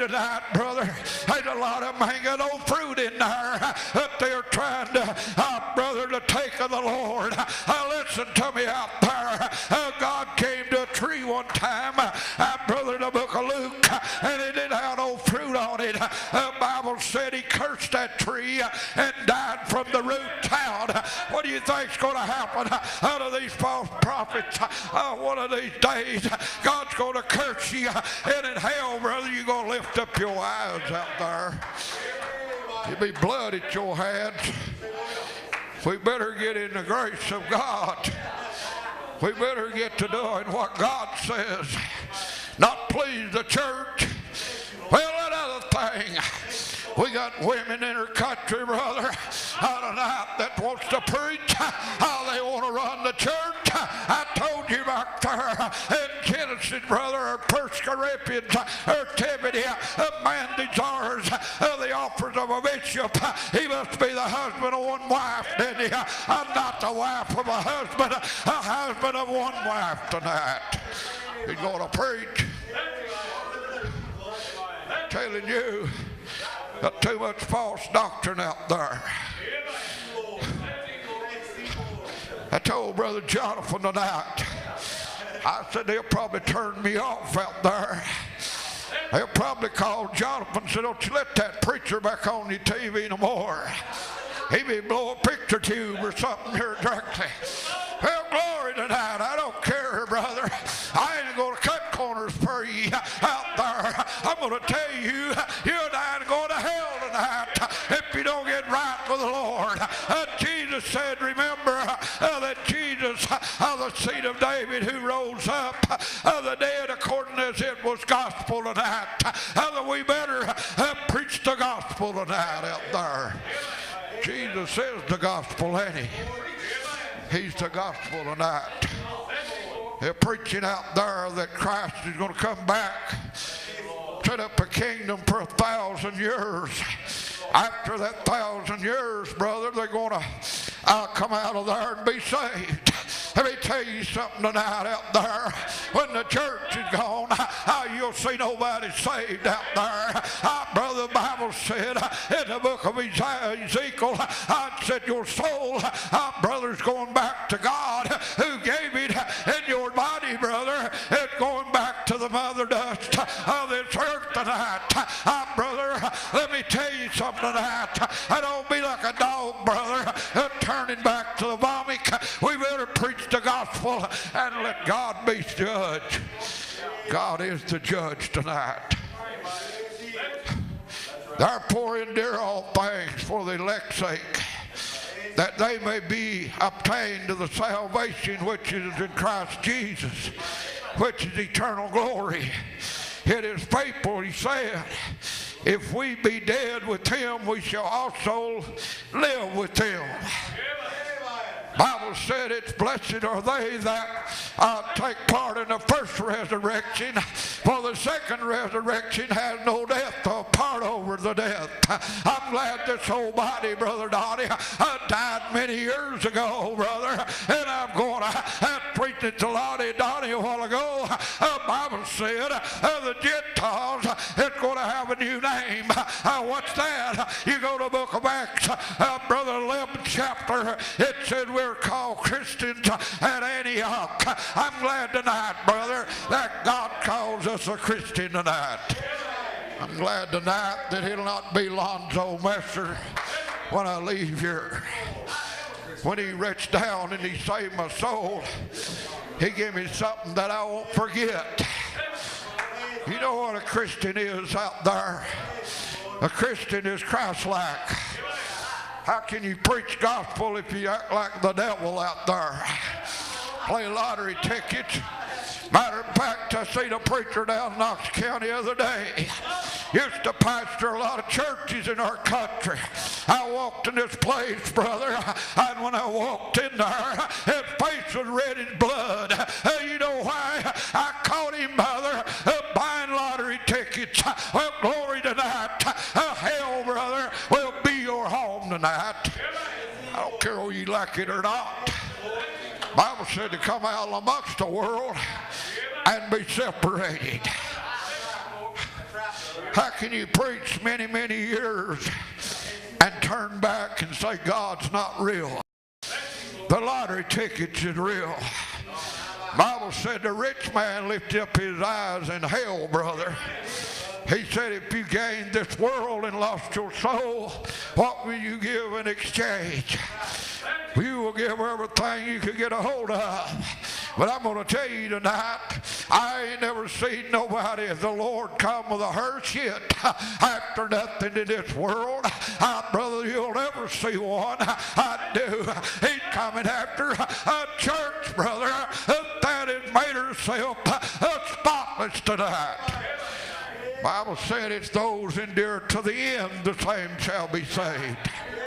tonight, brother. There's a lot of them ain't got no fruit in there that they're trying to, brother, to take of the Lord. Listen to me out there. God came to a tree one time, brother, in the book of Luke, and it didn't have no fruit on it. The Bible said he cursed that tree and died from the root down. What do you think's going to happen out of these false prophets? One of these days, God's going to curse you, and in hell, brother, you're going to lift up your eyes out there. There'll be blood at your hands. We better get in the grace of God. We better get to doing what God says, not please the church. Well, another thing, we got women in our country, brother, tonight that wants to preach how they want to run the church. I told you back there in Genesis, brother, or 1 Corinthians, or Timothy, a man desires the offers of a bishop. He must be the husband of one wife, didn't he? I'm not the wife of a husband of one wife tonight. He's going to preach. I'm telling you, got too much false doctrine out there. I told Brother Jonathan tonight, I said they'll probably turn me off out there. They'll probably call Jonathan and say, don't you let that preacher back on your TV no more. He may blow a picture tube or something here directly. Well, glory tonight. I don't care, brother. I ain't going to cut corners for you out there. I'm going to tell you, you and I ain't going to hell tonight if you don't get right with the Lord. Jesus said, remember that Jesus, the seed of David, who rose up the dead according as it was gospel tonight. That we better preach the gospel tonight out there. Jesus is the gospel, ain't he? He's the gospel tonight. They're preaching out there that Christ is going to come back, set up a kingdom for 1,000 years. After that 1,000 years, brother, they're going to come out of there and be saved. Let me tell you something tonight out there. When the church is gone, you'll see nobody saved out there. Brother, the Bible said in the book of Ezekiel, said your soul, brother's going back to God who gave it in your body, brother. It's going back to the mother dust of this earth tonight. Brother, let me tell you something tonight. I don't be like a dog, brother, turning back to the vomit. We better preach the gospel and let God be judge. God is the judge tonight. Therefore endure all things for the elect's sake, that they may be obtained to the salvation which is in Christ Jesus, which is eternal glory. It is faithful, he said, if we be dead with him, we shall also live with him. Bible said it's blessed are they that take part in the first resurrection, for the second resurrection has no death or part over the death. I'm glad this old body, Brother Donnie, died many years ago, brother, and I'm going to preach it to Lottie Donnie a while ago. The Bible said the Gentiles is going to have a new name. What's that? You go to the book of Acts, brother, 11th chapter, it said we're called Christians at Antioch. I'm glad tonight, brother, that God calls us a Christian tonight. I'm glad tonight that it'll not be Lonzo Messer when I leave here. When he reached down and he saved my soul, he gave me something that I won't forget. You know what a Christian is out there? A Christian is Christ-like. How can you preach gospel if you act like the devil out there? Play lottery tickets. Matter of fact, I seen a preacher down in Knox County the other day. Used to pastor a lot of churches in our country. I walked in this place, brother, and when I walked in there, his face was red as blood. You know why? I caught him, brother, buying lottery tickets. Well, glory tonight. Hell, brother, will be your home tonight. I don't care whether you like it or not. The Bible said to come out amongst the world and be separated. How can you preach many, many years and turn back and say God's not real? The lottery tickets is real. Bible said the rich man lifted up his eyes in hell, brother. He said, if you gained this world and lost your soul, what will you give in exchange? You will give everything you could get a hold of. But I'm going to tell you tonight, I ain't never seen nobody as the Lord come with a hearse yet after nothing in this world. Brother, you'll never see one. I do. He's coming after a church, brother, that has made herself spotless tonight. Bible said it's those endure to the end, the same shall be saved.